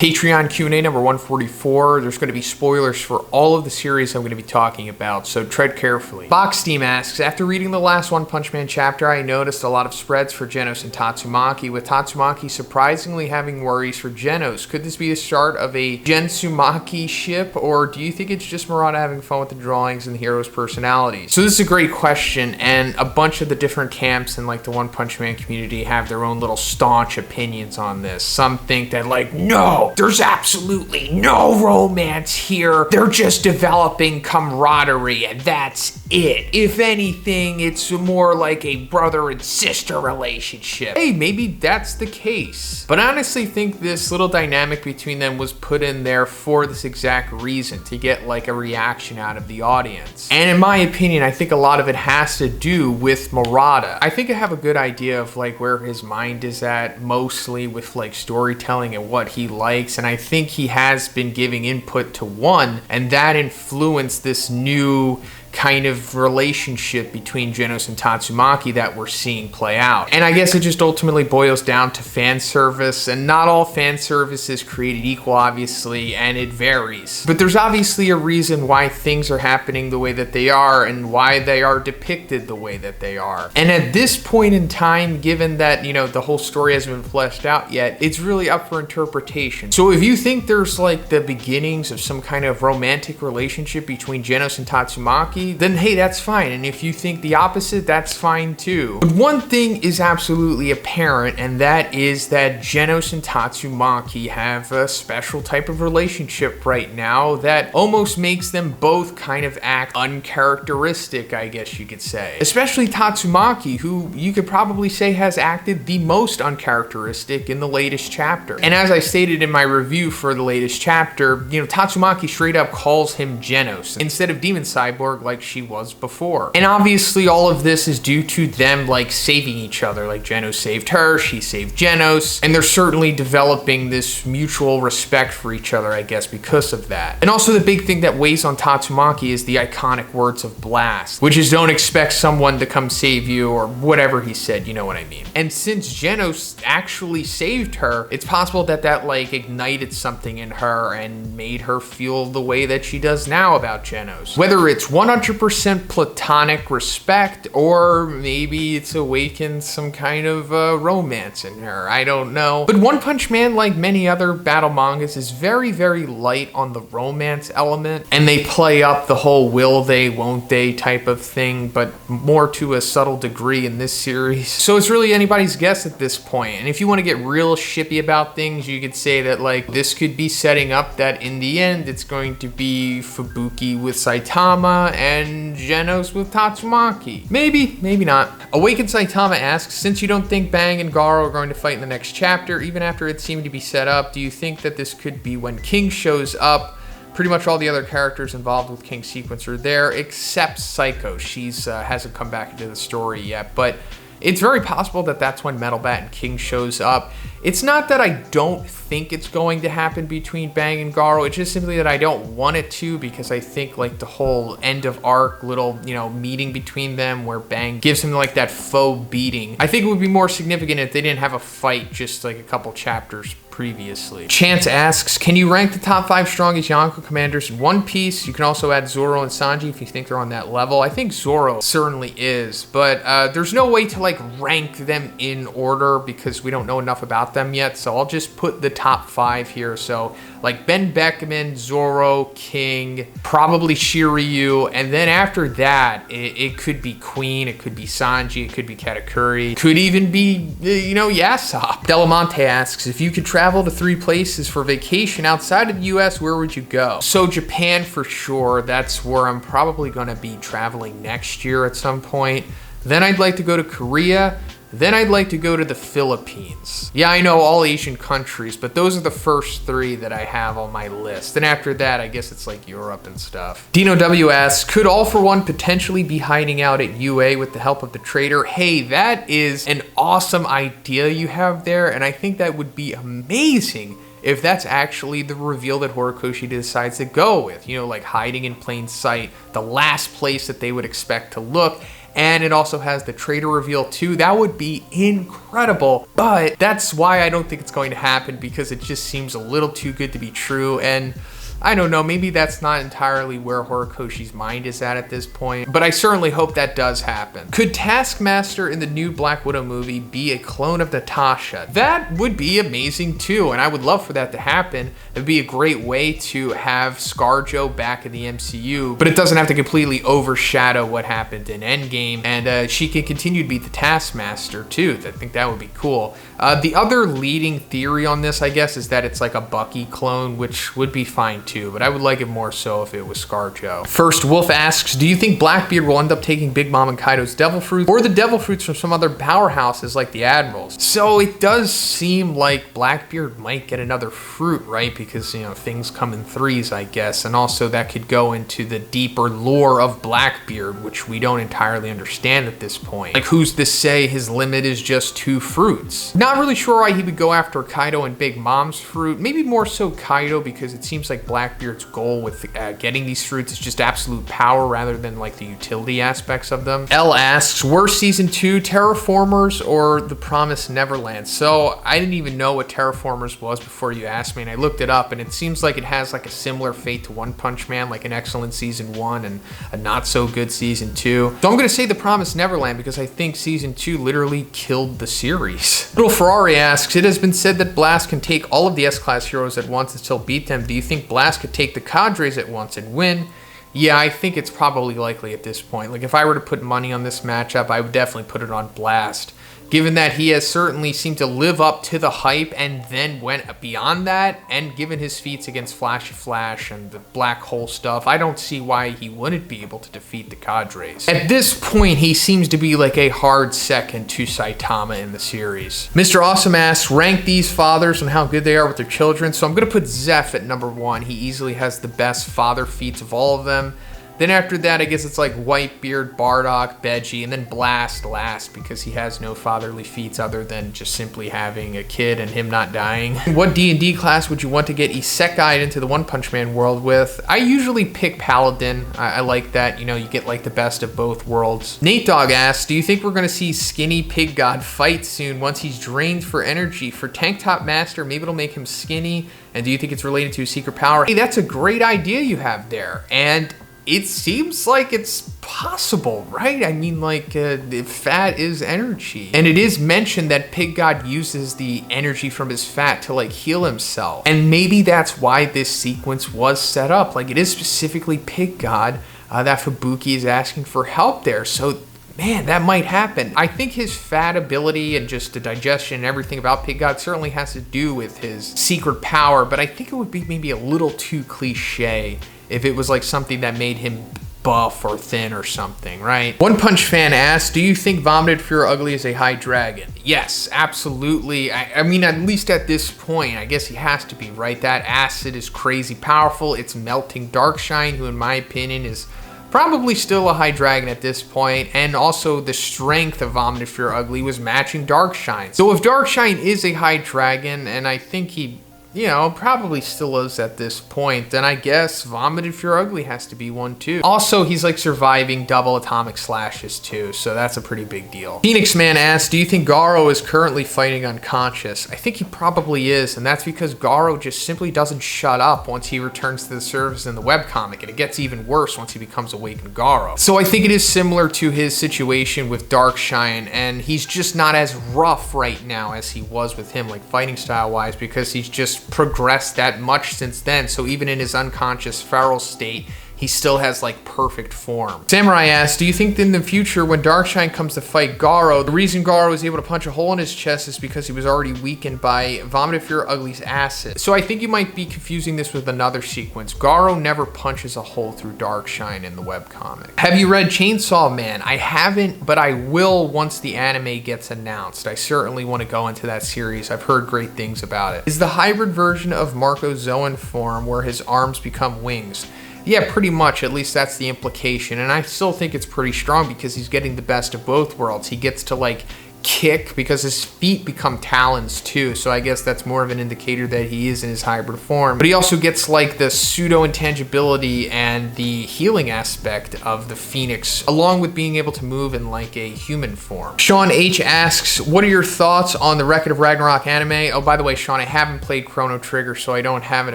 Patreon Q&A number 144. There's going to be spoilers for all of the series I'm going to be talking about, so tread carefully. Boxsteam asks, after reading the last One Punch Man chapter, I noticed a lot of spreads for Genos and Tatsumaki, with Tatsumaki surprisingly having worries for Genos. Could this be the start of a Gensumaki ship, or do you think it's just Murata having fun with the drawings and the heroes' personalities? So this is a great question, and a bunch of the different camps in like the One Punch Man community have their own little staunch opinions on this. Some think that like, no! There's absolutely no romance here. They're just developing camaraderie and that's it. If anything, it's more like a brother and sister relationship. Hey, maybe that's the case. But I honestly think this little dynamic between them was put in there for this exact reason, to get like a reaction out of the audience. And in my opinion, I think a lot of it has to do with Murata. I think I have a good idea of like where his mind is at, mostly with like storytelling and what he likes. And I think he has been giving input to One, and that influenced this new kind of relationship between Genos and Tatsumaki that we're seeing play out. And I guess it just ultimately boils down to fan service, and not all fan service is created equal, obviously, and it varies. But there's obviously a reason why things are happening the way that they are and why they are depicted the way that they are. And at this point in time, given that, you know, the whole story hasn't been fleshed out yet, it's really up for interpretation. So if you think there's like the beginnings of some kind of romantic relationship between Genos and Tatsumaki, then hey, that's fine. And if you think the opposite, that's fine too. But one thing is absolutely apparent, and that is that Genos and Tatsumaki have a special type of relationship right now that almost makes them both kind of act uncharacteristic, I guess you could say. Especially Tatsumaki, who you could probably say has acted the most uncharacteristic in the latest chapter. And as I stated in my review for the latest chapter, you know, Tatsumaki straight up calls him Genos instead of Demon Cyborg like she was before. And obviously all of this is due to them like saving each other. Like Genos saved her, she saved Genos, and they're certainly developing this mutual respect for each other, I guess, because of that. And also the big thing that weighs on Tatsumaki is the iconic words of Blast, which is don't expect someone to come save you, or whatever he said, you know what I mean. And since Genos actually saved her, it's possible that that like ignited something in her and made her feel the way that she does now about Genos. Whether it's 100% platonic respect, or maybe it's awakened some kind of romance in her. I don't know. But One Punch Man, like many other battle mangas, is very, very light on the romance element, and they play up the whole will they, won't they type of thing, but more to a subtle degree in this series. So it's really anybody's guess at this point. And if you want to get real shippy about things, you could say that like this could be setting up that in the end it's going to be Fubuki with Saitama and Genos with Tatsumaki. Maybe, maybe not. Awakened Saitama asks, since you don't think Bang and Garo are going to fight in the next chapter, even after it seemed to be set up, do you think that this could be when King shows up? Pretty much all the other characters involved with King's sequence are there, except Psycho. She's hasn't come back into the story yet, but it's very possible that that's when Metal Bat and King shows up. It's not that I don't think it's going to happen between Bang and Garo, it's just simply that I don't want it to, because I think like the whole end of arc little, you know, meeting between them where Bang gives him like that faux beating, I think it would be more significant if they didn't have a fight just like a couple chapters previously. Chance asks, can you rank the top 5 strongest Yonko commanders in One Piece? You can also add Zoro and Sanji if you think they're on that level. I think Zoro certainly is, but there's no way to like rank them in order because we don't know enough about them yet, so I'll just put the top 5 here. So like Ben Beckman, Zoro, King, probably Shiryu, and then after that it could be Queen, it could be Sanji, it could be Katakuri, could even be, you know, Yasop. Delamante asks, if you could travel to 3 places for vacation outside of the US, where would you go? So Japan for sure, that's where I'm probably gonna be traveling next year at some point. Then I'd like to go to Korea. Then I'd like to go to the Philippines. Yeah, I know, all Asian countries, but those are the first 3 that I have on my list. And after that, I guess it's like Europe and stuff. Dino W asks, could All For One potentially be hiding out at UA with the help of the trader? Hey, that is an awesome idea you have there, and I think that would be amazing if that's actually the reveal that Horikoshi decides to go with. You know, like hiding in plain sight, the last place that they would expect to look. and it also has the traitor reveal too. That would be incredible, but that's why I don't think it's going to happen, because it just seems a little too good to be true. And I don't know, maybe that's not entirely where Horikoshi's mind is at this point, but I certainly hope that does happen. Could Taskmaster in the new Black Widow movie be a clone of Natasha? That would be amazing too, and I would love for that to happen. It would be a great way to have ScarJo back in the MCU, but it doesn't have to completely overshadow what happened in Endgame, and she can continue to be the Taskmaster too. I think that would be cool. The other leading theory on this, I guess, is that it's like a Bucky clone, which would be fine too, but I would like it more so if it was ScarJo. First Wolf asks, do you think Blackbeard will end up taking Big Mom and Kaido's devil fruits, or the devil fruits from some other powerhouses like the Admirals? So it does seem like Blackbeard might get another fruit, right? Because, you know, things come in threes, I guess, and also that could go into the deeper lore of Blackbeard, which we don't entirely understand at this point. Like, who's to say his limit is just 2 fruits? Not really sure why he would go after Kaido and Big Mom's fruit. Maybe more so Kaido, because it seems like Blackbeard's goal with getting these fruits is just absolute power rather than like the utility aspects of them. L asks, were season 2 Terraformers or The Promised Neverland? So I didn't even know what Terraformers was before you asked me, and I looked it up, and it seems like it has like a similar fate to One Punch Man, like an excellent season 1 and a not so good season 2. So I'm gonna say The Promised Neverland because I think season 2 literally killed the series. Little Ferrari asks, it has been said that Blast can take all of the S-Class heroes at once and still beat them. Do you think Blast could take the cadres at once and win? Yeah, I think it's probably likely at this point. Like, if I were to put money on this matchup, I would definitely put it on Blast, given that he has certainly seemed to live up to the hype and then went beyond that, and given his feats against Flash and the black hole stuff, I don't see why he wouldn't be able to defeat the cadres. At this point, he seems to be like a hard second to Saitama in the series. Mr.Awsome asks, rank these fathers and how good they are with their children. So I'm going to put Zeph at number 1. He easily has the best father feats of all of them. Then after that, I guess it's like Whitebeard, Bardock, Beji, and then Blast last, because he has no fatherly feats other than just simply having a kid and him not dying. What D&D class would you want to get Isekai into the One Punch Man world with? I usually pick Paladin. I like that, you know, you get like the best of both worlds. Natedawg asks, do you think we're gonna see Skinny Pig God fight soon once he's drained for energy? For Tank Top Master, maybe it'll make him skinny, and do you think it's related to his secret power? Hey, that's a great idea you have there, and it seems like it's possible, right? I mean, like, fat is energy. And it is mentioned that Pig God uses the energy from his fat to, like, heal himself. And maybe that's why this sequence was set up. Like, it is specifically Pig God that Fubuki is asking for help there. So, man, that might happen. I think his fat ability and just the digestion and everything about Pig God certainly has to do with his secret power, but I think it would be maybe a little too cliche if it was like something that made him buff or thin or something, right? One Punch fan asks, do you think Vomited Fear Ugly is a high dragon? Yes, absolutely. I mean, at least at this point, I guess he has to be, right? That acid is crazy powerful. It's melting Darkshine, who in my opinion is probably still a high dragon at this point, and also the strength of Vomited Fear Ugly was matching Darkshine. So if Darkshine is a high dragon, and I think he, you know, probably still is at this point, then I guess Vomited Fear Ugly has to be one too. Also, he's like surviving double atomic slashes too, so that's a pretty big deal. Phoenix Man asks, do you think Garo is currently fighting unconscious? I think he probably is, and that's because Garo just simply doesn't shut up once he returns to the surface in the webcomic, and it gets even worse once he becomes awakened Garo. So I think it is similar to his situation with Darkshine, and he's just not as rough right now as he was with him, like fighting style wise, because he's just progressed that much since then. So even in his unconscious feral state, he still has like perfect form. Samurai asks, do you think in the future when Darkshine comes to fight Garo, the reason Garo was able to punch a hole in his chest is because he was already weakened by Vomited Fear Ugly's acid? So I think you might be confusing this with another sequence. Garo never punches a hole through Darkshine in the webcomic. Have you read Chainsaw Man? I haven't, but I will once the anime gets announced. I certainly want to go into that series. I've heard great things about it. Is the hybrid version of Marco Zoan form where his arms become wings? Yeah, pretty much, at least that's the implication, and I still think it's pretty strong because he's getting the best of both worlds. He gets to like kick, because his feet become talons too, so I guess that's more of an indicator that he is in his hybrid form. But he also gets like the pseudo intangibility and the healing aspect of the Phoenix, along with being able to move in like a human form. Sean H asks, what are your thoughts on the Record of Ragnarok anime? Oh, by the way, Sean, I haven't played Chrono Trigger, so I don't have an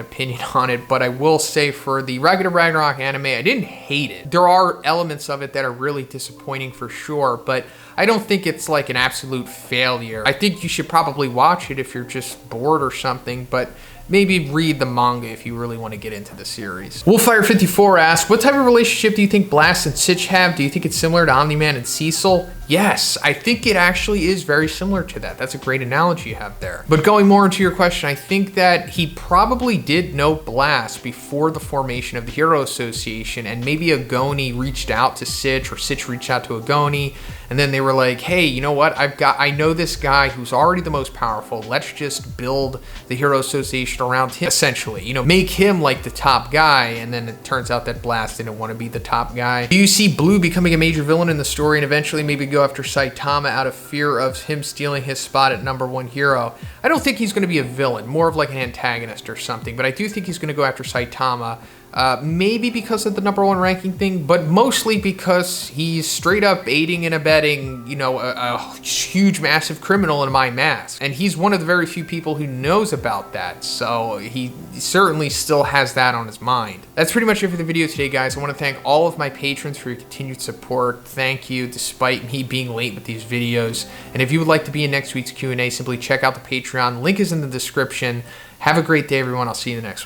opinion on it, but I will say for the Record of Ragnarok anime, I didn't hate it. There are elements of it that are really disappointing for sure, but I don't think it's like an absolute failure. I think you should probably watch it if you're just bored or something, but maybe read the manga if you really want to get into the series. Wolfire54 asks, what type of relationship do you think Blast and Sitch have? Do you think it's similar to Omni-Man and Cecil? Yes, I think it actually is very similar to that. That's a great analogy you have there. But going more into your question, I think that he probably did know Blast before the formation of the Hero Association, and maybe Agoni reached out to Sitch, or Sitch reached out to Agoni, and then they were like, hey, you know what? I know this guy who's already the most powerful. Let's just build the Hero Association around him, essentially. You know, make him like the top guy, and then it turns out that Blast didn't want to be the top guy. Do you see Blue becoming a major villain in the story and eventually maybe go after Saitama out of fear of him stealing his spot at #1 hero? I don't think he's going to be a villain, more of like an antagonist or something, but I do think he's going to go after Saitama. Maybe because of the #1 ranking thing, but mostly because he's straight up aiding and abetting, you know, a huge, massive criminal in my mask. And he's one of the very few people who knows about that, so he certainly still has that on his mind. That's pretty much it for the video today, guys. I want to thank all of my patrons for your continued support. Thank you, despite me being late with these videos. And if you would like to be in next week's Q&A, simply check out the Patreon. Link is in the description. Have a great day, everyone. I'll see you in the next one.